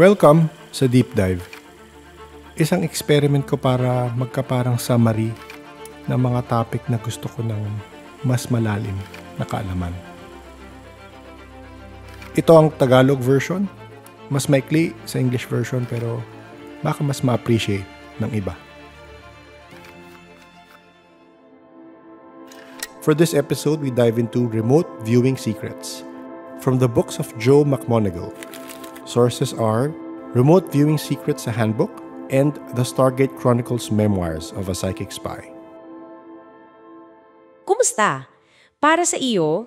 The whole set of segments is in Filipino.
Welcome sa Deep Dive. Isang experiment ko para magkaparang summary ng mga topic na gusto ko ng mas malalim na kaalaman. Ito ang Tagalog version. Mas maikli sa English version pero baka mas ma-appreciate ng iba. For this episode, we dive into remote viewing secrets from the books of Joe McMoneagle. Sources are Remote Viewing Secrets, a Handbook, and the Stargate Chronicles Memoirs of a Psychic Spy. Kumusta? Para sa iyo,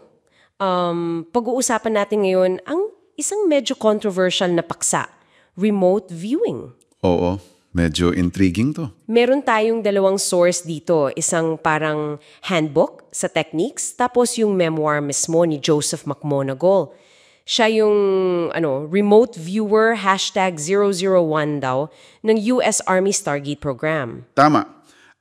pag-uusapan natin ngayon ang isang medyo controversial na paksa, remote viewing. Oo, medyo intriguing to. Meron tayong dalawang source dito, isang parang handbook sa techniques, tapos yung memoir mismo ni Joseph McMoneagle. Siya yung remote viewer #001 daw ng US Army Stargate Program. Tama.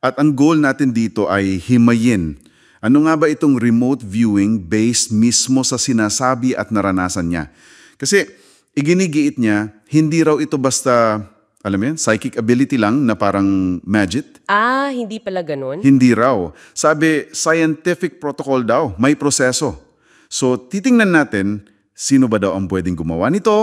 At ang goal natin dito ay himayin. Ano nga ba itong remote viewing based mismo sa sinasabi at naranasan niya? Kasi iginigiit niya, hindi raw ito basta, alam mo yan, psychic ability lang na parang magic. Hindi pala ganun? Hindi raw. Sabi, scientific protocol daw, may proseso. So titingnan natin, sino ba daw ang pwedeng gumawa nito?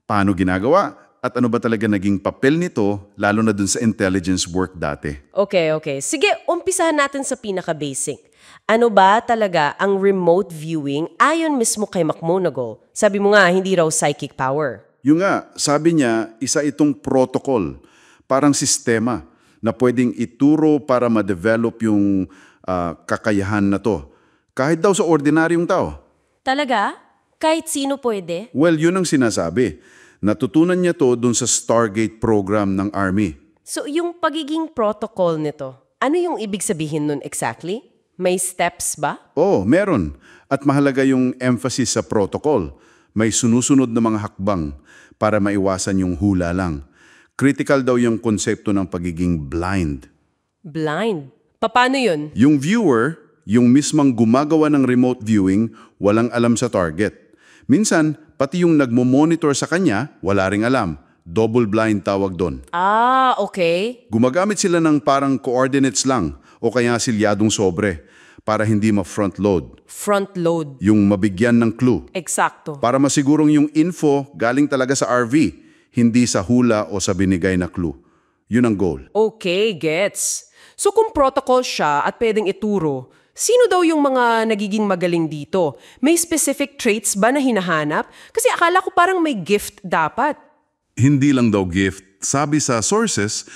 Paano ginagawa? At ano ba talaga naging papel nito, lalo na dun sa intelligence work dati? Okay. Sige, umpisahan natin sa pinaka-basic. Ano ba talaga ang remote viewing ayon mismo kay McMoneagle? Sabi mo nga, hindi raw psychic power. Yung nga, sabi niya, isa itong protocol, parang sistema na pwedeng ituro para ma-develop yung kakayahan na to. Kahit daw sa ordinaryong tao. Talaga? Kahit sino pwede? Well, yun ang sinasabi. Natutunan niya to dun sa Stargate program ng Army. So, yung pagiging protocol nito, ano yung ibig sabihin nun exactly? May steps ba? Oo, meron. At mahalaga yung emphasis sa protocol. May sunusunod na mga hakbang para maiwasan yung hula lang. Critical daw yung konsepto ng pagiging blind. Blind? Paano yun? Yung viewer, yung mismang gumagawa ng remote viewing, walang alam sa target. Minsan, pati yung nagmo-monitor sa kanya, wala ring alam. Double blind tawag doon. Okay. Gumagamit sila ng parang coordinates lang o kaya silyadong sobre para hindi ma-front load. Front load. Yung mabigyan ng clue. Eksakto. Para masigurong yung info galing talaga sa RV, hindi sa hula o sa binigay na clue. Yun ang goal. Okay, gets. So kung protocol siya at pwedeng ituro, sino daw yung mga nagiging magaling dito? May specific traits ba na hinahanap? Kasi akala ko parang may gift dapat. Hindi lang daw gift. Sabi sa sources,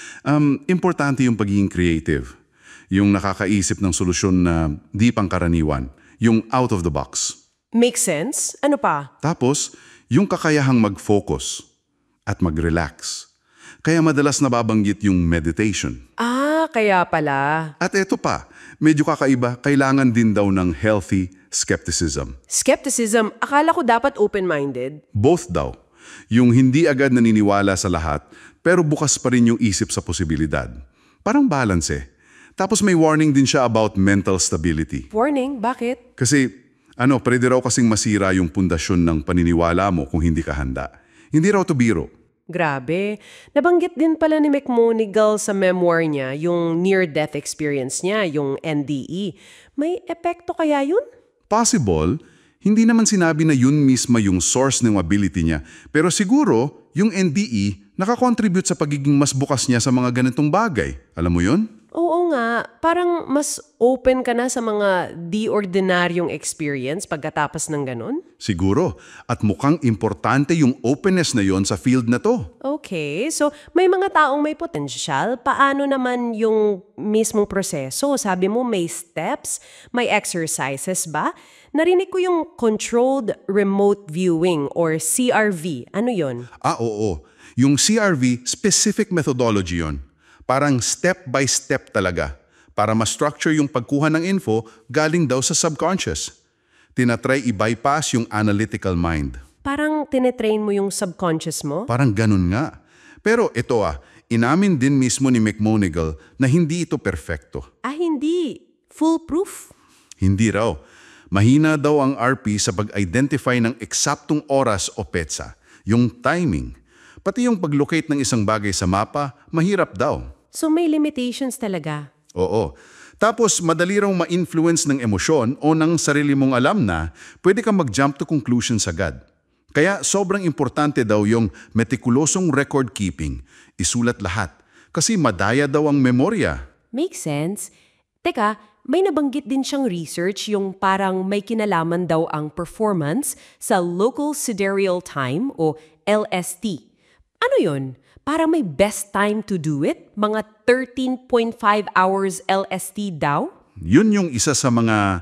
importante yung pagiging creative. Yung nakakaisip ng solusyon na di pangkaraniwan. Yung out of the box. Makes sense? Ano pa? Tapos, yung kakayahang mag-focus at mag-relax. Kaya madalas nababanggit yung meditation. Kaya pala. At eto pa, medyo kakaiba, kailangan din daw ng healthy skepticism. Skepticism? Akala ko dapat open-minded. Both daw. Yung hindi agad naniniwala sa lahat, pero bukas pa rin yung isip sa posibilidad. Parang balance eh. Tapos may warning din siya about mental stability. Warning? Bakit? Kasi, pwede raw kasing masira yung pundasyon ng paniniwala mo kung hindi ka handa. Hindi raw to biro. Grabe. Nabanggit din pala ni McMoneagle sa memoir niya, yung near-death experience niya, yung NDE. May epekto kaya yun? Possible. Hindi naman sinabi na yun mismo yung source ng ability niya. Pero siguro, yung NDE nakakontribute sa pagiging mas bukas niya sa mga ganitong bagay. Alam mo yun? Oo nga. Parang mas open ka na sa mga di-ordinaryong experience pagkatapos ng ganun? Siguro. At mukhang importante yung openness na yon sa field na to. Okay. So, may mga taong may potential. Paano naman yung mismong proseso? Sabi mo may steps, may exercises ba? Narinig ko yung Controlled Remote Viewing or CRV. Ano yon? Oo. Yung CRV, specific methodology yon. Parang step by step talaga para ma-structure yung pagkuha ng info galing daw sa subconscious. Tinatry i-bypass yung analytical mind. Parang tinetrain mo yung subconscious mo? Parang ganun nga. Pero ito inamin din mismo ni McMoneagle na hindi ito perfecto. Hindi. Foolproof? Hindi raw. Mahina daw ang RP sa pag-identify ng eksaktong oras o petsa, yung timing. Pati yung pag-locate ng isang bagay sa mapa, mahirap daw. So may limitations talaga. Oo. Tapos, madali raw ma-influence ng emosyon o ng sarili mong alam na pwede kang mag-jump to conclusions agad. Kaya sobrang importante daw yung metikulosong record keeping. Isulat lahat. Kasi madaya daw ang memorya. Makes sense. Teka, may nabanggit din siyang research yung parang may kinalaman daw ang performance sa local sidereal time o LST. Ano yun? Parang may best time to do it? Mga 13.5 hours LST daw? Yun yung isa sa mga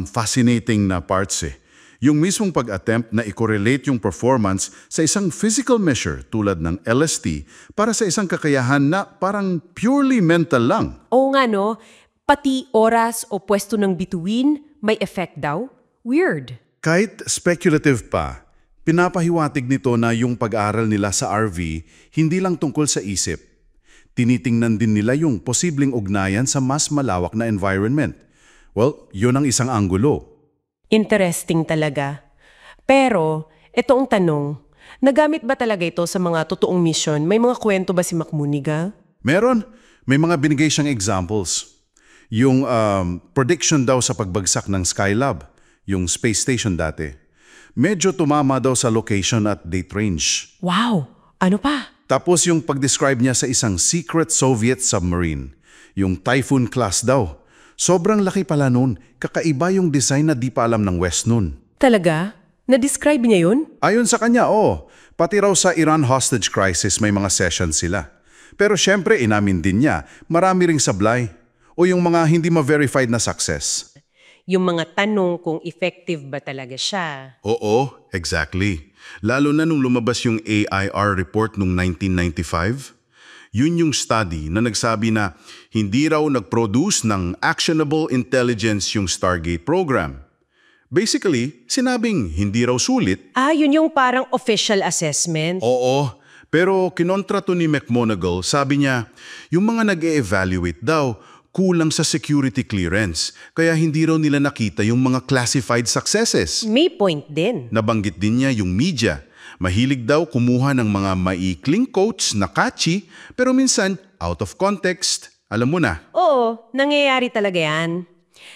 fascinating na parts eh. Yung mismong pag-attempt na i-correlate yung performance sa isang physical measure tulad ng LST para sa isang kakayahan na parang purely mental lang. Oo nga no, pati oras o pwesto ng bituin may effect daw? Weird. Kahit speculative pa, pinapahiwatig nito na yung pag-aaral nila sa RV hindi lang tungkol sa isip. Tinitingnan din nila yung posibleng ugnayan sa mas malawak na environment. Well, yun ang isang anggulo. Interesting talaga. Pero, ito ang tanong, nagamit ba talaga ito sa mga totoong mission? May mga kwento ba si Makmuniga? Meron. May mga binigay siyang examples. Yung prediction daw sa pagbagsak ng Skylab, yung space station dati. Medyo tumama daw sa location at date range. Wow! Ano pa? Tapos yung pag-describe niya sa isang secret Soviet submarine, yung Typhoon class daw. Sobrang laki pala nun, kakaiba yung design na di pa alam ng West nun. Talaga? Na-describe niya yun? Ayon sa kanya, pati raw sa Iran hostage crisis may mga sessions sila. Pero syempre inamin din niya, marami ring sablay o yung mga hindi ma-verified na success. Yung mga tanong kung effective ba talaga siya. Oo, exactly. Lalo na nung lumabas yung AIR report nung 1995. Yun yung study na nagsabi na hindi raw nag-produce ng actionable intelligence yung Stargate program. Basically, sinabing hindi raw sulit. Yun yung parang official assessment. Oo, pero kinontra to ni McMonagle, sabi niya, yung mga nag-e-evaluate daw, kulang sa security clearance, kaya hindi raw nila nakita yung mga classified successes. May point din. Nabanggit din niya yung media. Mahilig daw kumuha ng mga maikling quotes na catchy, pero minsan out of context. Alam mo na. Oo, nangyayari talaga yan.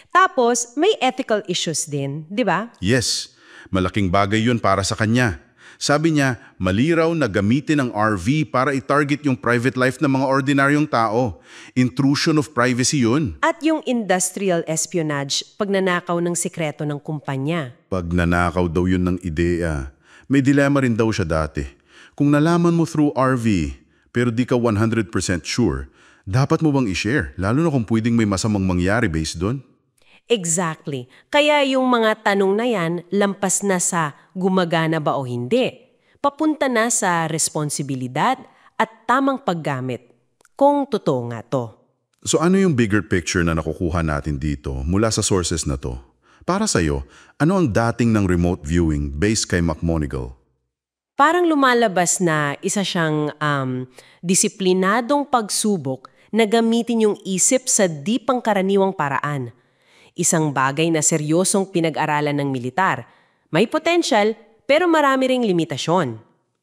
Tapos, may ethical issues din, di ba? Yes, malaking bagay yun para sa kanya. Sabi niya, mali raw na gamitin ang RV para i-target yung private life ng mga ordinaryong tao. Intrusion of privacy yun. At yung industrial espionage, pagnanakaw ng sikreto ng kumpanya. Pagnanakaw daw yun ng ideya. May dilemma rin daw siya dati. Kung nalaman mo through RV, pero di ka 100% sure, dapat mo bang i-share? Lalo na kung pwedeng may masamang mangyari based doon. Exactly. Kaya yung mga tanong na yan, lampas na sa gumagana ba o hindi. Papunta na sa responsibilidad at tamang paggamit. Kung totoo nga to. So ano yung bigger picture na nakukuha natin dito mula sa sources na to? Para sa'yo, ano ang dating ng remote viewing based kay McMonagle? Parang lumalabas na isa siyang disiplinadong pagsubok na gamitin yung isip sa di pangkaraniwang paraan. Isang bagay na seryosong pinag-aralan ng militar. May potential, pero marami ring limitasyon.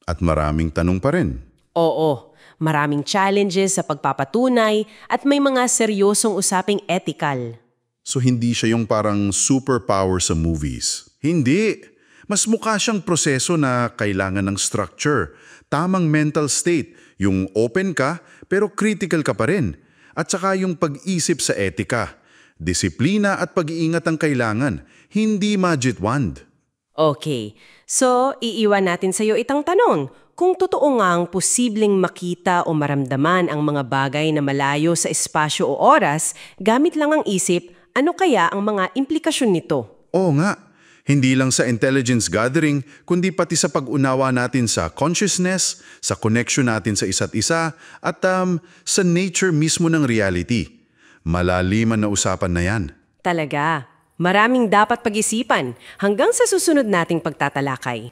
At maraming tanong pa rin. Oo, maraming challenges sa pagpapatunay at may mga seryosong usaping ethical. So hindi siya yung parang superpower sa movies. Hindi. Mas mukha siyang proseso na kailangan ng structure, tamang mental state, yung open ka pero critical ka pa rin. At saka yung pag-isip sa etika. Disiplina at pag-iingat ang kailangan, hindi magic wand. Okay, so iiwan natin sa iyo itang tanong. Kung totoo ngang posibleng makita o maramdaman ang mga bagay na malayo sa espasyo o oras, gamit lang ang isip, ano kaya ang mga implikasyon nito? Oo nga, hindi lang sa intelligence gathering, kundi pati sa pag-unawa natin sa consciousness, sa connection natin sa isa't isa, at sa nature mismo ng reality. Malaliman na usapan na yan. Talaga, maraming dapat pag-isipan hanggang sa susunod nating pagtatalakay.